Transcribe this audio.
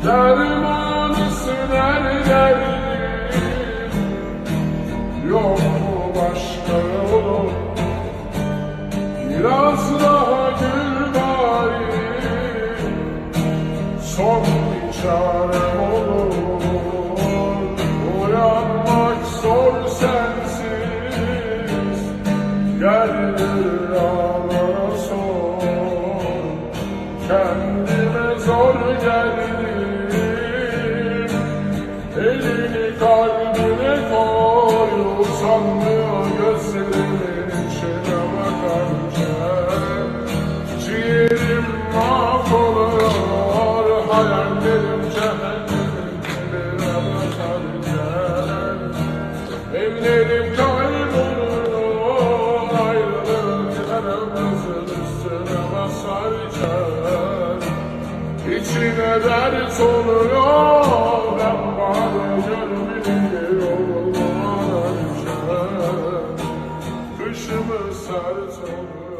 Dermanısı neredeyim? Yok mu başka yolu? Biraz daha gül bari, son bir çarem olur. Uyanmak zor sensiz, gel rüyalara sor. Kendime zor geldim, elini kalbine koy. Usanmıyor gözlerimin içine bakarken, ciğerim mahvoluyor, hayallerim cehennemin dibine bakarken. Evlerim kayboluyor, ayrılık yaramızın üstüne basarken. İçime dert oluyor, ben bari görmediğim yollarken. Kışımı sert oluyor.